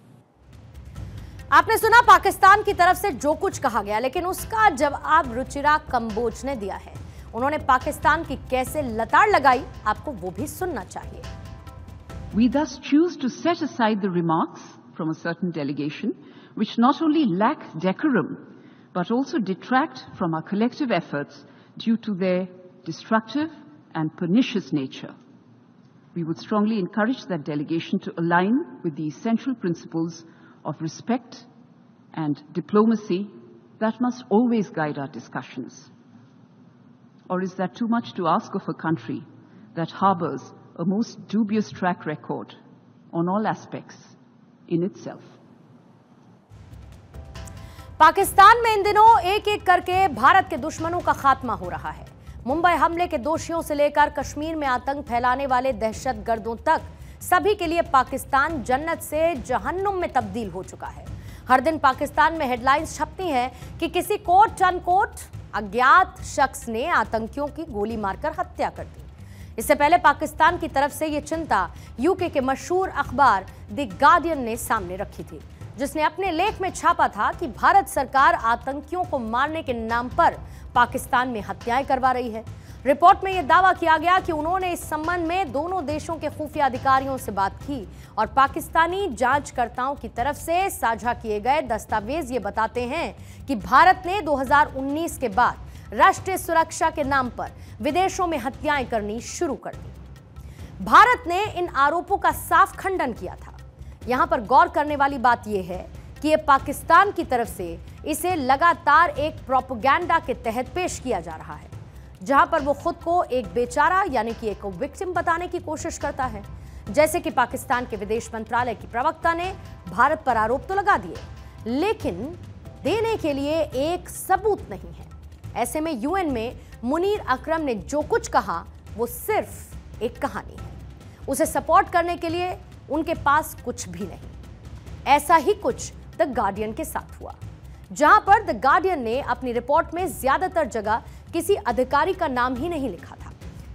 Speaker 1: आपने सुना पाकिस्तान की तरफ से जो कुछ कहा गया, लेकिन उसका जवाब रुचिरा कंबोज ने दिया है। उन्होंने पाकिस्तान की कैसे लताड़ लगाई, आपको वो भी सुनना चाहिए।
Speaker 10: We thus choose to set aside the remarks from a certain delegation which not only lack decorum but also detract from our collective efforts due to their destructive and pernicious nature. We would strongly encourage that delegation to align with the essential principles of respect and diplomacy that must always guide our discussions. Or is that too much to ask of a country that harbors a most dubious track record on all aspects in itself?
Speaker 1: Pakistan में इन दिनों एक एक करके भारत के दुश्मनों का खात्मा हो रहा है। मुंबई हमले के दोषियों से लेकर कश्मीर में आतंक फैलाने वाले दहशतगर्दों तक सभी के लिए पाकिस्तान जन्नत से जहन्नुम में तब्दील हो चुका है। हर दिन पाकिस्तान में हेडलाइंस छपती हैं कि किसी कोट अनकोट अज्ञात शख्स ने आतंकियों की गोली मारकर हत्या कर दी। इससे पहले पाकिस्तान की तरफ से यह चिंता यूके के मशहूर अखबार द गार्डियन ने सामने रखी थी, जिसने अपने लेख में छापा था कि भारत सरकार आतंकियों को मारने के नाम पर पाकिस्तान में हत्याएं करवा रही है। रिपोर्ट में यह दावा किया गया कि उन्होंने इस संबंध में दोनों देशों के खुफिया अधिकारियों से बात की और पाकिस्तानी जांचकर्ताओं की तरफ से साझा किए गए दस्तावेज ये बताते हैं कि भारत ने 2019 के बाद राष्ट्रीय सुरक्षा के नाम पर विदेशों में हत्याएं करनी शुरू कर दी। भारत ने इन आरोपों का साफ खंडन किया था। यहां पर गौर करने वाली बात यह है कि यह पाकिस्तान की तरफ से इसे लगातार एक प्रोपेगेंडा के तहत पेश किया जा रहा है, जहां पर वो खुद को एक बेचारा यानी कि एक विक्टिम बताने की कोशिश करता है। जैसे कि पाकिस्तान के विदेश मंत्रालय की प्रवक्ता ने भारत पर आरोप तो लगा दिए, लेकिन देने के लिए एक सबूत नहीं है। ऐसे में यूएन में मुनीर अकरम ने जो कुछ कहा वो सिर्फ एक कहानी है। उसे सपोर्ट करने के लिए उनके पास कुछ भी नहीं। ऐसा ही कुछ द गार्डियन के साथ हुआ, जहां पर द गार्डियन ने अपनी रिपोर्ट में ज्यादातर जगह किसी अधिकारी का नाम ही नहीं लिखा था,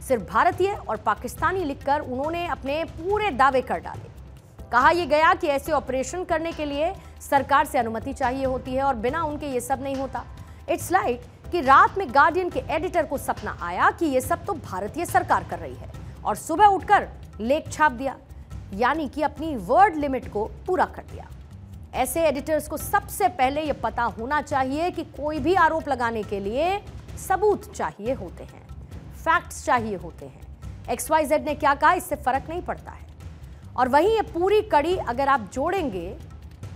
Speaker 1: सिर्फ भारतीय और पाकिस्तानी लिखकर उन्होंने अपने पूरे दावे कर डाले। कहा यह गया कि ऐसे ऑपरेशन करने के लिए सरकार से अनुमति चाहिए होती है और बिना उनके ये सब नहीं होता। इट्स लाइक कि रात में गार्डियन के एडिटर को सपना आया कि ये सब तो भारतीय सरकार कर रही है और सुबह उठकर लेख छाप दिया, यानी कि अपनी वर्ड लिमिट को पूरा कर दिया। ऐसे एडिटर्स को सबसे पहले यह पता होना चाहिए कि कोई भी आरोप लगाने के लिए सबूत चाहिए होते हैं, फैक्ट्स चाहिए होते हैं। XYZ ने क्या कहा इससे फर्क नहीं पड़ता है। और वहीं ये पूरी कड़ी अगर आप जोड़ेंगे,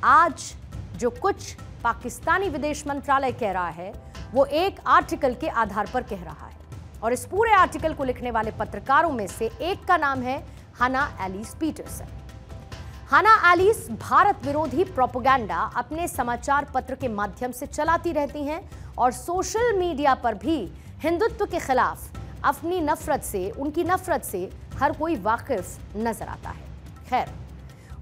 Speaker 1: आज जो कुछ पाकिस्तानी विदेश मंत्रालय कह रहा है वो एक आर्टिकल के आधार पर कह रहा है, और इस पूरे आर्टिकल को लिखने वाले पत्रकारों में से एक का नाम है हाना एलिस पीटरसन। हाना एलिस भारत विरोधी प्रोपेगेंडा अपने समाचार पत्र के माध्यम से चलाती रहती हैं और सोशल मीडिया पर भी हिंदुत्व के खिलाफ अपनी नफरत से, उनकी नफरत से हर कोई वाकिफ नजर आता है। खैर,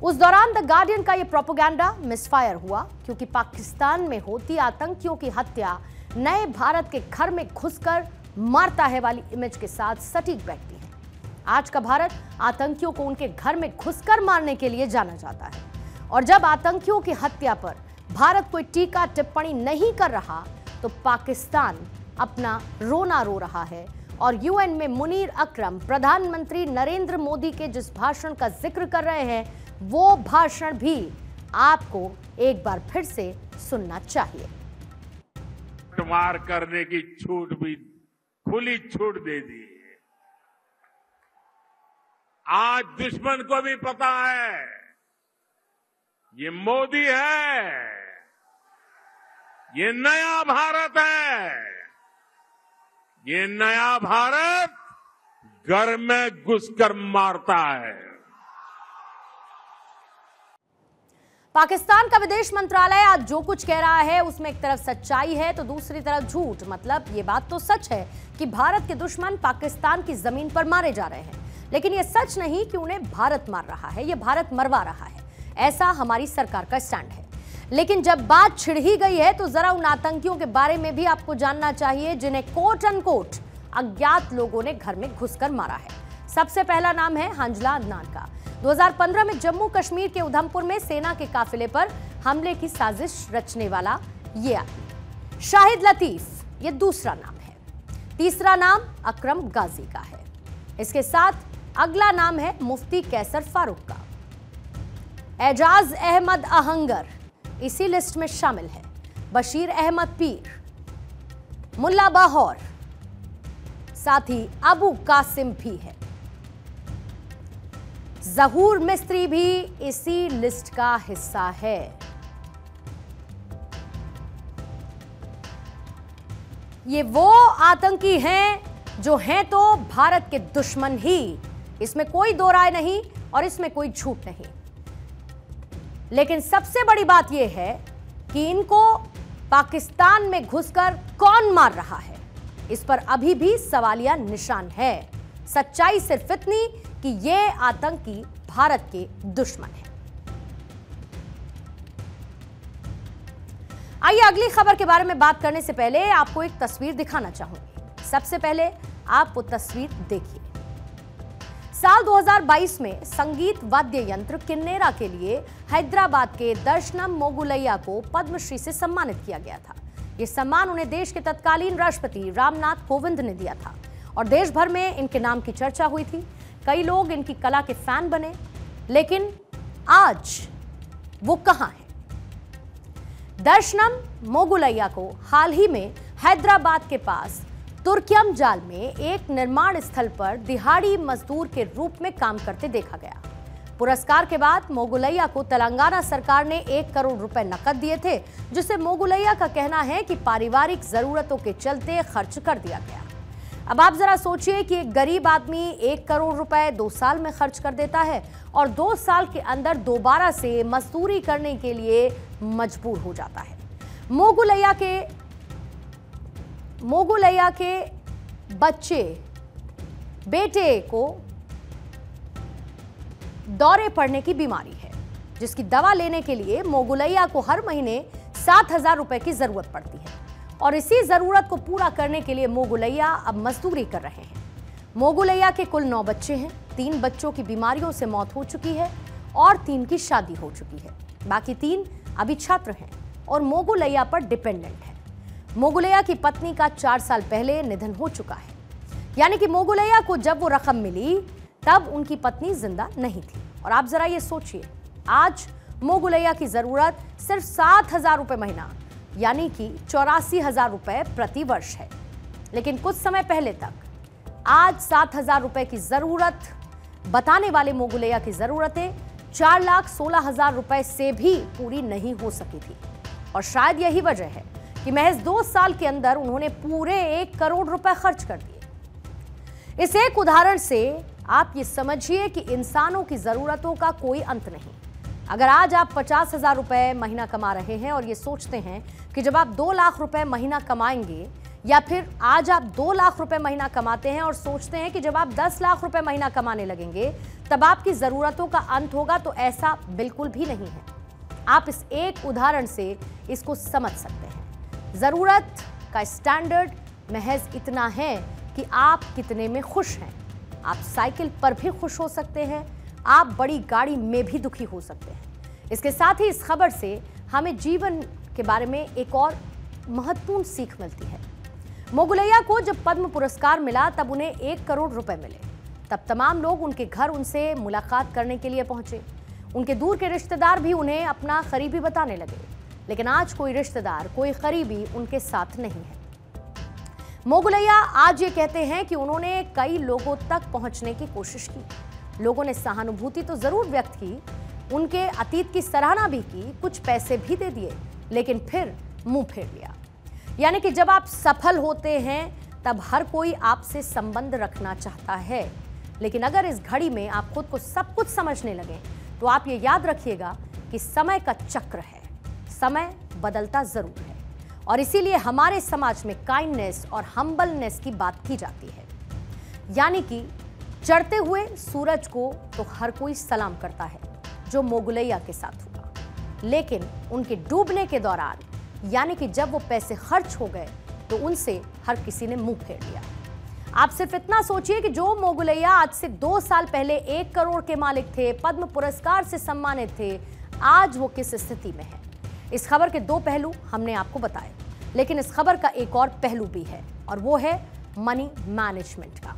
Speaker 1: उस दौरान द गार्डियन का यह प्रोपेगेंडा मिसफायर हुआ क्योंकि पाकिस्तान में होती आतंकियों की हत्या नए भारत के घर में घुसकर मारता है वाली इमेज के साथ सटीक बैठती है। आज का भारत आतंकियों को उनके घर में घुसकर मारने के लिए जाना जाता है, और जब आतंकियों की हत्या पर भारत कोई टीका टिप्पणी नहीं कर रहा तो पाकिस्तान अपना रोना रो रहा है। और यूएन में मुनीर अकरम प्रधानमंत्री नरेंद्र मोदी के जिस भाषण का जिक्र कर रहे हैं, वो भाषण भी आपको एक बार फिर से सुनना चाहिए।
Speaker 4: मार करने की छूट भी खुली छूट दे दी है। आज दुश्मन को भी पता है ये मोदी है, ये नया भारत है। ये नया भारत घर में घुसकर मारता है।
Speaker 1: पाकिस्तान का विदेश मंत्रालय आज जो कुछ कह रहा है उसमें एक तरफ सच्चाई है तो दूसरी तरफ झूठ। मतलब ये बात तो सच है कि भारत के दुश्मन पाकिस्तान की जमीन पर मारे जा रहे हैं, लेकिन ये सच नहीं कि उन्हें भारत मार रहा है, ये भारत मरवा रहा है। ऐसा हमारी सरकार का स्टैंड है। लेकिन जब बात छिड़ ही गई है तो जरा उन आतंकियों के बारे में भी आपको जानना चाहिए जिन्हें कोट अनकोट अज्ञात लोगों ने घर में घुसकर मारा है। सबसे पहला नाम है हांजला अदनान का। 2015 में जम्मू कश्मीर के उधमपुर में सेना के काफिले पर हमले की साजिश रचने वाला ये आदमी। शाहिद लतीफ ये दूसरा नाम है। तीसरा नाम अकरम गाजी का है। इसके साथ अगला नाम है मुफ्ती कैसर फारूक का। एजाज अहमद आहंगर इसी लिस्ट में शामिल है। बशीर अहमद पीर, मुल्ला बाहौर, साथ ही अबू कासिम भी है। जहूर मिस्त्री भी इसी लिस्ट का हिस्सा है। ये वो आतंकी हैं जो हैं तो भारत के दुश्मन ही, इसमें कोई दो राय नहीं और इसमें कोई झूठ नहीं। लेकिन सबसे बड़ी बात यह है कि इनको पाकिस्तान में घुसकर कौन मार रहा है, इस पर अभी भी सवालिया निशान है। सच्चाई सिर्फ इतनी कि ये आतंकी भारत के दुश्मन हैं। आइए अगली खबर के बारे में बात करने से पहले आपको एक तस्वीर दिखाना चाहूंगी। सबसे पहले आप वो तस्वीर देखिए। साल 2022 में संगीत वाद्य यंत्र किन्नेरा के लिए हैदराबाद के दर्शनम मोगुलैया को पद्मश्री से सम्मानित किया गया था। यह सम्मान उन्हें देश के तत्कालीन राष्ट्रपति रामनाथ कोविंद ने दिया था और देश भर में इनके नाम की चर्चा हुई थी। कई लोग इनकी कला के फैन बने, लेकिन आज वो कहां है? दर्शनम मोगुलैया को हाल ही में हैदराबाद के पास तुर्कियम जाल में एक निर्माण स्थल पर दिहाड़ी मजदूर के रूप में काम करते देखा गया। पुरस्कार के बाद मोगुलैया को तेलंगाना सरकार ने 1 करोड़ रुपए नकद दिए थे, जिसे मोगुलैया का कहना है कि पारिवारिक जरूरतों के चलते खर्च कर दिया गया। अब आप जरा सोचिए कि एक गरीब आदमी 1 करोड़ रुपए 2 साल में खर्च कर देता है और 2 साल के अंदर दोबारा से मजदूरी करने के लिए मजबूर हो जाता है। मोगुलैया के बेटे को दौरे पड़ने की बीमारी है, जिसकी दवा लेने के लिए मोगुलैया को हर महीने 7,000 रुपए की जरूरत पड़ती है और इसी जरूरत को पूरा करने के लिए मोगुलैया अब मजदूरी कर रहे हैं। मोगुलैया के कुल 9 बच्चे हैं। 3 बच्चों की बीमारियों से मौत हो चुकी है और 3 की शादी हो चुकी है। बाकी 3 अभी छात्र हैं और मोगुलैया पर डिपेंडेंट है। मोगुलैया की पत्नी का 4 साल पहले निधन हो चुका है, यानी कि मोगुलैया को जब वो रकम मिली तब उनकी पत्नी जिंदा नहीं थी। और आप जरा ये सोचिए, आज मोगुलैया की जरूरत सिर्फ 7,000 रुपए महीना यानी कि 84,000 रुपए प्रति वर्ष है। लेकिन कुछ समय पहले तक आज 7,000 रुपए की जरूरत बताने वाले मोगुलैया की जरूरतें 4,16,000 रुपए से भी पूरी नहीं हो सकी थी। और शायद यही वजह है कि महज 2 साल के अंदर उन्होंने पूरे 1 करोड़ रुपए खर्च कर दिए। इस एक उदाहरण से आप ये समझिए कि इंसानों की जरूरतों का कोई अंत नहीं। अगर आज आप 50,000 रुपए महीना कमा रहे हैं और ये सोचते हैं कि जब आप 2 लाख रुपए महीना कमाएंगे, या फिर आज आप 2 लाख रुपए महीना कमाते हैं और सोचते हैं कि जब आप 10 लाख रुपए महीना कमाने लगेंगे तब आपकी जरूरतों का अंत होगा, तो ऐसा बिल्कुल भी नहीं है। आप इस एक उदाहरण से इसको समझ सकते हैं। जरूरत का स्टैंडर्ड महज इतना है कि आप कितने में खुश हैं। आप साइकिल पर भी खुश हो सकते हैं, आप बड़ी गाड़ी में भी दुखी हो सकते हैं। इसके साथ ही इस खबर से हमें जीवन के बारे में एक और महत्वपूर्ण सीख मिलती है। मोगुलैया को जब पद्म पुरस्कार मिला तब उन्हें 1 करोड़ रुपए मिले। तब तमाम लोग उनके घर उनसे मुलाकात करने के लिए पहुंचे। उनके दूर के रिश्तेदार भी उन्हें अपना करीबी बताने लगे। लेकिन आज कोई रिश्तेदार, कोई करीबी उनके साथ नहीं है। मोगुलैया आज ये कहते हैं कि उन्होंने कई लोगों तक पहुंचने की कोशिश की। लोगों ने सहानुभूति तो जरूर व्यक्त की, उनके अतीत की सराहना भी की, कुछ पैसे भी दे दिए, लेकिन फिर मुंह फेर लिया। यानी कि जब आप सफल होते हैं तब हर कोई आपसे संबंध रखना चाहता है, लेकिन अगर इस घड़ी में आप खुद को सब कुछ समझने लगे तो आप ये याद रखिएगा कि समय का चक्र है, समय बदलता जरूर है। और इसीलिए हमारे समाज में काइंडनेस और हम्बलनेस की बात की जाती है। यानी कि चढ़ते हुए सूरज को तो हर कोई सलाम करता है, जो मोगुलैया के साथ हुआ। लेकिन उनके डूबने के दौरान, यानी कि जब वो पैसे खर्च हो गए, तो उनसे हर किसी ने मुंह फेर लिया। आप सिर्फ इतना सोचिए कि जो मोगुलैया आज से 2 साल पहले 1 करोड़ के मालिक थे, पद्म पुरस्कार से सम्मानित थे, आज वो किस स्थिति में है। इस खबर के 2 पहलू हमने आपको बताए, लेकिन इस खबर का एक और पहलू भी है, और वो है मनी मैनेजमेंट का।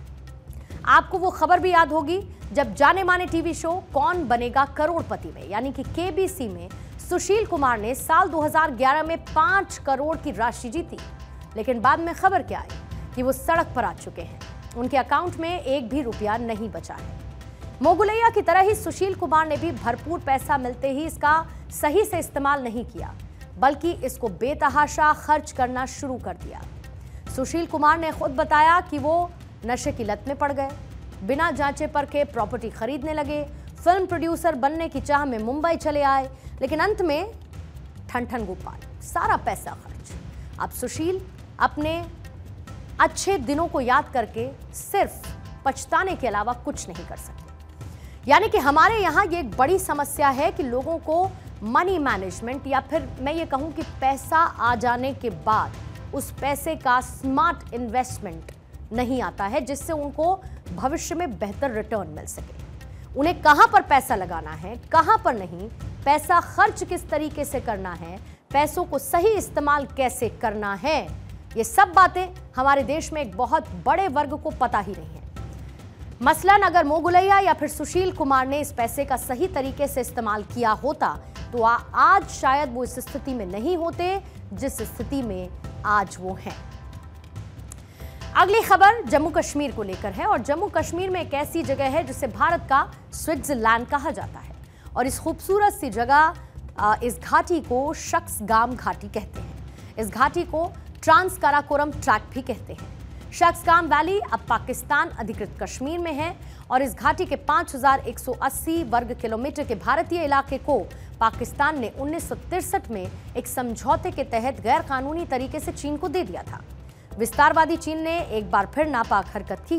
Speaker 1: आपको वो खबर भी याद होगी जब जाने माने टीवी शो कौन बनेगा करोड़पति में, यानी कि केबीसी में सुशील कुमार ने साल 2011 में 5 करोड़ की राशि जीती। लेकिन बाद में खबर क्या आई कि वो सड़क पर आ चुके हैं, उनके अकाउंट में 1 भी रुपया नहीं बचा है। मोगुलैया की तरह ही सुशील कुमार ने भी भरपूर पैसा मिलते ही इसका सही से इस्तेमाल नहीं किया, बल्कि इसको बेतहाशा खर्च करना शुरू कर दिया। सुशील कुमार ने खुद बताया कि वो नशे की लत में पड़ गए, बिना जांचे परखे प्रॉपर्टी खरीदने लगे, फिल्म प्रोड्यूसर बनने की चाह में मुंबई चले आए, लेकिन अंत में ठन गोपाल, सारा पैसा खर्च। अब सुशील अपने अच्छे दिनों को याद करके सिर्फ पछताने के अलावा कुछ नहीं कर सकते। यानी कि हमारे यहाँ ये एक बड़ी समस्या है कि लोगों को मनी मैनेजमेंट, या फिर मैं ये कहूँ कि पैसा आ जाने के बाद उस पैसे का स्मार्ट इन्वेस्टमेंट नहीं आता है, जिससे उनको भविष्य में बेहतर रिटर्न मिल सके। उन्हें कहाँ पर पैसा लगाना है, कहाँ पर नहीं, पैसा खर्च किस तरीके से करना है, पैसों को सही इस्तेमाल कैसे करना है, ये सब बातें हमारे देश में एक बहुत बड़े वर्ग को पता ही नहीं है। मसलन अगर मोगुलैया या फिर सुशील कुमार ने इस पैसे का सही तरीके से इस्तेमाल किया होता तो आज शायद वो इस स्थिति में नहीं होते जिस स्थिति में आज वो हैं। अगली खबर जम्मू कश्मीर को लेकर है, और जम्मू कश्मीर में एक ऐसी जगह है जिसे भारत का स्विट्जरलैंड कहा जाता है, और इस खूबसूरत सी जगह, इस घाटी को शख्सगाम घाटी कहते हैं। इस घाटी को ट्रांस काराकोरम ट्रैक भी कहते हैं। शख्सगाम वैली अब पाकिस्तान अधिकृत कश्मीर में है, और इस घाटी के 5,180 वर्ग किलोमीटर के भारतीय इलाके को पाकिस्तान ने 1963 में एक समझौते के तहत गैर कानूनी तरीके से चीन को दे दिया था। विस्तारवादी चीन ने एक बार फिर नापाक हरकत की।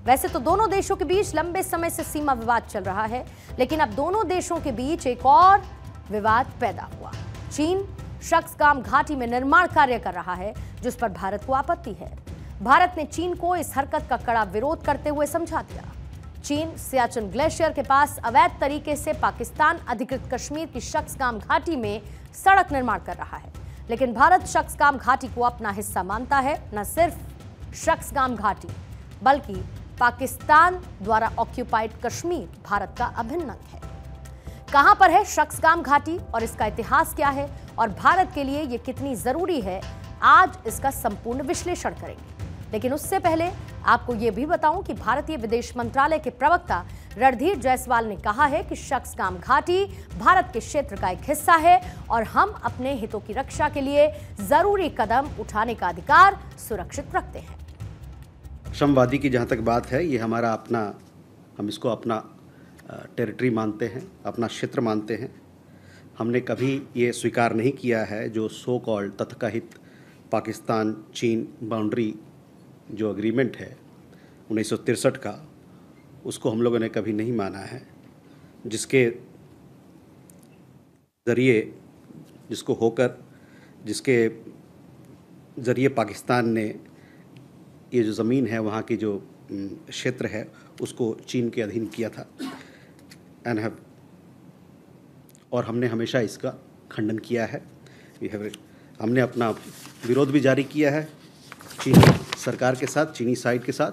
Speaker 1: वैसे तो दोनों देशों के बीच लंबे समय से सीमा विवाद चल रहा है, लेकिन अब दोनों देशों के बीच एक और विवाद पैदा हुआ। चीन शख्सगाम घाटी में निर्माण कार्य कर रहा है, जिस पर भारत को आपत्ति है। भारत ने चीन को इस हरकत का कड़ा विरोध करते हुए समझा दिया। चीन सियाचिन ग्लेशियर के पास अवैध तरीके से पाकिस्तान अधिकृत कश्मीर की शख्सगाम घाटी में सड़क निर्माण कर रहा है, लेकिन भारत शख्सगाम घाटी को अपना हिस्सा मानता है। न सिर्फ शख्सगाम घाटी बल्कि पाकिस्तान द्वारा ऑक्यूपाइड कश्मीर भारत का अभिन्न अंग है। कहां पर है शख्सगाम घाटी और इसका इतिहास क्या है और भारत के लिए यह कितनी जरूरी है, आज इसका संपूर्ण विश्लेषण करेंगे। लेकिन उससे पहले आपको यह भी बताऊं कि भारतीय विदेश मंत्रालय के प्रवक्ता रणधीर जायसवाल ने कहा है कि शख्सगाम घाटी भारत के क्षेत्र का एक हिस्सा है और हम अपने हितों की रक्षा के लिए जरूरी कदम उठाने का अधिकार सुरक्षित रखते हैं।
Speaker 11: क्षमवादी की जहाँ तक बात है, ये हमारा अपना, हम इसको अपना टेरिटरी मानते हैं, अपना क्षेत्र मानते हैं। हमने कभी ये स्वीकार नहीं किया है जो सो कॉल्ड तथाकथित पाकिस्तान चीन बाउंड्री जो एग्रीमेंट है 1963 का, उसको हम लोगों ने कभी नहीं माना है, जिसके ज़रिए जिसके ज़रिए पाकिस्तान ने ये जो ज़मीन है, वहाँ की जो क्षेत्र है, उसको चीन के अधीन किया था और हमने हमेशा इसका खंडन किया है। हमने अपना विरोध भी जारी किया है चीनी सरकार के साथ, चीनी साइड के साथ,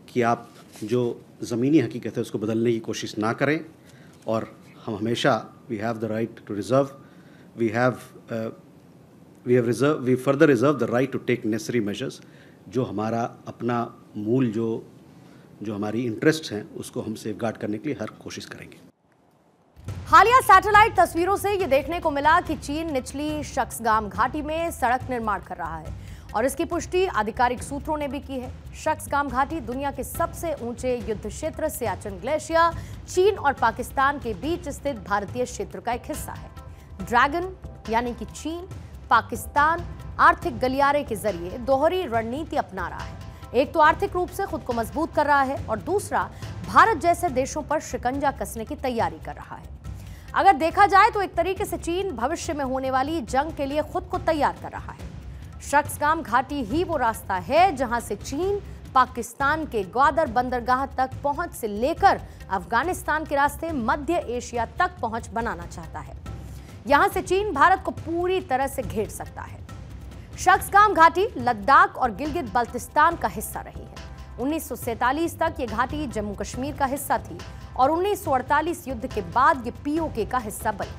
Speaker 11: कि आप जो ज़मीनी हकीकत है उसको बदलने की कोशिश ना करें। और हम हमेशा we have the right to reserve, we further reserve the right to take necessary measures. जो हमारा अपना मूल जो हमारी इंटरेस्ट हैं, उसको हम सेफगार्ड करने के लिए हर कोशिश करेंगे।
Speaker 1: हालिया सैटेलाइट तस्वीरों से ये देखने को मिला कि चीन निचली शख्सगाम घाटी में सड़क निर्माण कर रहा है और इसकी पुष्टि आधिकारिक सूत्रों ने भी की है। शख्सगाम घाटी दुनिया के सबसे ऊंचे युद्ध क्षेत्र सियाचिन ग्लेशियर चीन और पाकिस्तान के बीच स्थित भारतीय क्षेत्र का एक हिस्सा है। ड्रैगन यानी कि चीन पाकिस्तान आर्थिक गलियारे के जरिए दोहरी रणनीति अपना रहा है। एक तो आर्थिक रूप से खुद को मजबूत कर रहा है और दूसरा भारत जैसे देशों पर शिकंजा कसने की तैयारी कर रहा है। अगर देखा जाए तो एक तरीके से चीन भविष्य में होने वाली जंग के लिए खुद को तैयार कर रहा है। शख्सगाम घाटी ही वो रास्ता है जहां से चीन पाकिस्तान के ग्वादर बंदरगाह तक पहुंच से लेकर अफगानिस्तान के रास्ते मध्य एशिया तक पहुंच बनाना चाहता है। यहां से चीन भारत को पूरी तरह से घेर सकता है। शख्सगाम घाटी लद्दाख और गिलगित बल्तिस्तान का हिस्सा रही है। 1947 तक ये घाटी जम्मू कश्मीर का हिस्सा थी और 1948 युद्ध के बाद ये पीओके का हिस्सा बनी।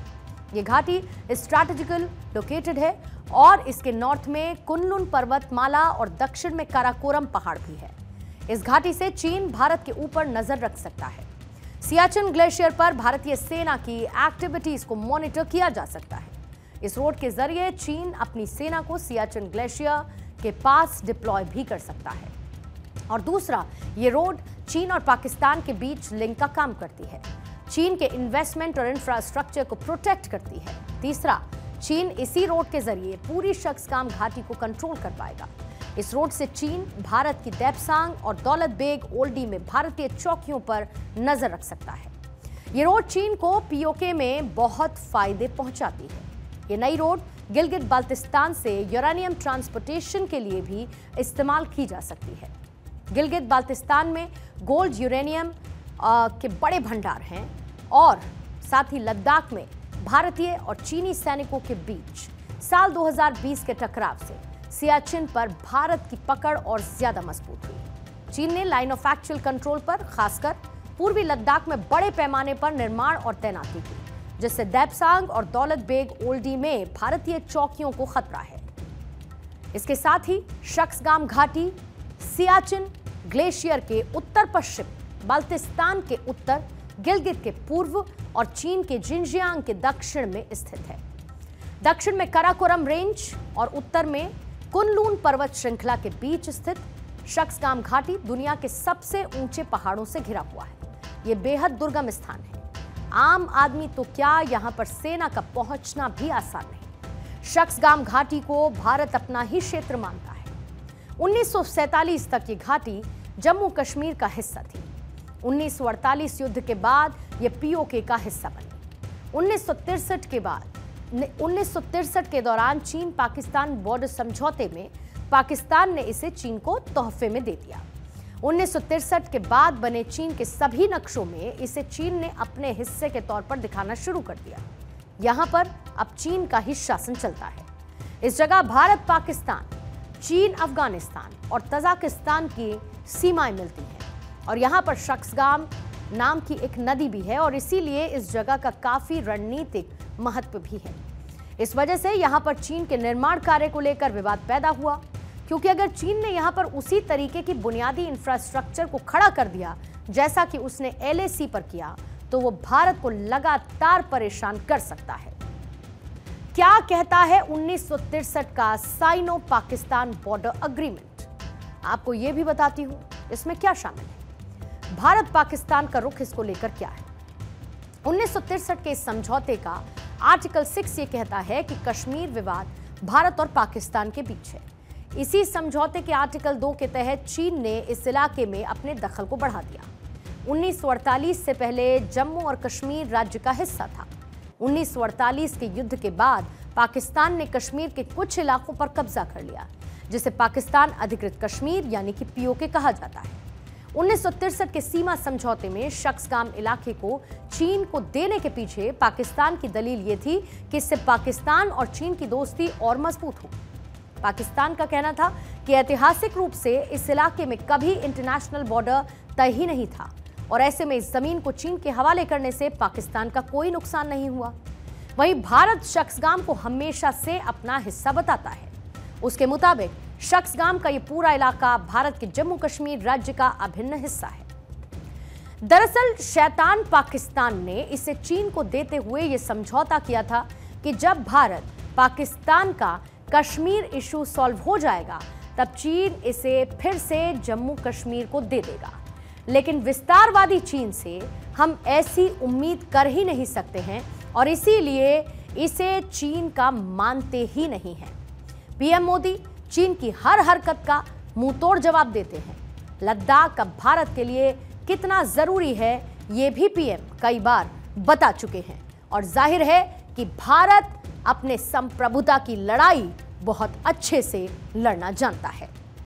Speaker 1: ये घाटी स्ट्रैटेजिकल लोकेटेड है और इसके नॉर्थ में कुनलुन पर्वतमाला और दक्षिण में काराकोरम पहाड़ भी है। इस घाटी से चीन भारत के ऊपर नजर रख सकता है। सियाचिन ग्लेशियर पर भारतीय सेना की एक्टिविटीज को मॉनिटर किया जा सकता है। इस रोड के जरिए चीन अपनी सेना को सियाचिन ग्लेशियर के पास डिप्लॉय भी कर सकता है और दूसरा, ये रोड चीन और पाकिस्तान के बीच लिंक का काम करती है। चीन के इन्वेस्टमेंट और इंफ्रास्ट्रक्चर को प्रोटेक्ट करती है। तीसरा, चीन इसी रोड के जरिए पूरी शख्सगाम घाटी को कंट्रोल कर पाएगा। इस रोड से चीन भारत की देपसांग और दौलत बेग ओल्डी में भारतीय चौकियों पर नजर रख सकता है। ये रोड चीन को पीओके में बहुत फायदे पहुंचाती है। ये नई रोड गिलगित बाल्टिस्तान से यूरेनियम ट्रांसपोर्टेशन के लिए भी इस्तेमाल की जा सकती है। गिलगित बाल्टिस्तान में गोल्ड यूरेनियम के बड़े भंडार हैं और साथ ही लद्दाख में भारतीय और चीनी सैनिकों के बीच साल 2020 के टकराव से सियाचिन पर भारत की पकड़ और ज्यादा मजबूत हुई। चीन ने लाइन ऑफ एक्चुअल कंट्रोल पर खासकर पूर्वी लद्दाख में बड़े पैमाने पर निर्माण और तैनाती की, जिससे देपसांग और दौलत बेग ओल्डी में भारतीय चौकियों को खतरा है। इसके साथ ही शख्सगाम घाटी सियाचिन ग्लेशियर के उत्तर पश्चिम, बाल्टिस्तान के उत्तर, गिलगित के पूर्व और चीन के जिनजियांग के दक्षिण में स्थित है। दक्षिण में काराकोरम रेंज और उत्तर में कुनलुन पर्वत श्रृंखला के बीच स्थित शख्सगाम घाटी दुनिया के सबसे ऊंचे पहाड़ों से घिरा हुआ है। यह बेहद दुर्गम स्थान है। आम आदमी तो क्या, यहां पर सेना का पहुंचना भी आसान नहीं। शख्सगाम घाटी को भारत अपना ही क्षेत्र मानता है। 1947 तक ये घाटी जम्मू कश्मीर का हिस्सा थी। 1948 युद्ध के बाद यह पीओके का हिस्सा बनी। 1963 के दौरान चीन पाकिस्तान बॉर्डर समझौते में पाकिस्तान ने इसे चीन को तोहफे में दे दिया। 1963 के बाद बने चीन के सभी नक्शों में इसे चीन ने अपने हिस्से के तौर पर दिखाना शुरू कर दिया। यहां पर अब चीन का ही शासन चलता है। इस जगह भारत, पाकिस्तान, चीन, अफगानिस्तान और तजाकिस्तान की सीमाएं मिलती हैं और यहां पर शख्सगाम नाम की एक नदी भी है और इसीलिए इस जगह का काफी रणनीतिक महत्व भी है। इस वजह से यहां पर चीन के निर्माण कार्य को लेकर विवाद पैदा हुआ, क्योंकि अगर चीन ने यहां पर उसी तरीके की बुनियादी इंफ्रास्ट्रक्चर को खड़ा कर दिया जैसा कि उसने LAC पर किया, तो वो भारत को लगातार परेशान कर सकता है। क्या कहता है 1963 का साइनो पाकिस्तान बॉर्डर एग्रीमेंट? आपको यह भी बताती हूं इसमें क्या शामिल है, भारत पाकिस्तान का रुख इसको लेकर क्या है। 1963 के इस समझौते का आर्टिकल 6 ये कहता है कि कश्मीर विवाद भारत और पाकिस्तान के बीच है। इसी समझौते के आर्टिकल 2 के तहत चीन ने इस इलाके में अपने दखल को बढ़ा दिया। 1948 से पहले जम्मू और कश्मीर राज्य का हिस्सा था। 1948 के युद्ध के बाद पाकिस्तान ने कश्मीर के कुछ इलाकों पर कब्जा कर लिया, जिसे पाकिस्तान अधिकृत कश्मीर यानी कि POK कहा जाता है। 1963 के सीमा समझौते में शख्सगाम इलाके को चीन को देने के पीछे पाकिस्तान की दलील ये थी कि इससे पाकिस्तान और चीन की दोस्ती और मजबूत हो। पाकिस्तान का कहना था कि ऐतिहासिक रूप से इस इलाके में कभी इंटरनेशनल बॉर्डर तय ही नहीं था और ऐसे में इस जमीन को चीन के हवाले करने से पाकिस्तान का कोई नुकसान नहीं हुआ। वहीं भारत शख्सगाम को हमेशा से अपना हिस्सा बताता है। उसके मुताबिक शख्सगाम का ये पूरा इलाका भारत के जम्मू कश्मीर राज्य का अभिन्न हिस्सा है। दरअसल शैतान पाकिस्तान ने इसे चीन को देते हुए ये समझौता किया था कि जब भारत पाकिस्तान का कश्मीर इशू सॉल्व हो जाएगा तब चीन इसे फिर से जम्मू कश्मीर को दे देगा। लेकिन विस्तारवादी चीन से हम ऐसी उम्मीद कर ही नहीं सकते हैं और इसीलिए इसे चीन का मानते ही नहीं हैं। PM मोदी चीन की हर हरकत का मुंहतोड़ जवाब देते हैं। लद्दाख अब भारत के लिए कितना जरूरी है ये भी PM कई बार बता चुके हैं और जाहिर है कि भारत अपने संप्रभुता की लड़ाई बहुत अच्छे से लड़ना जानता है।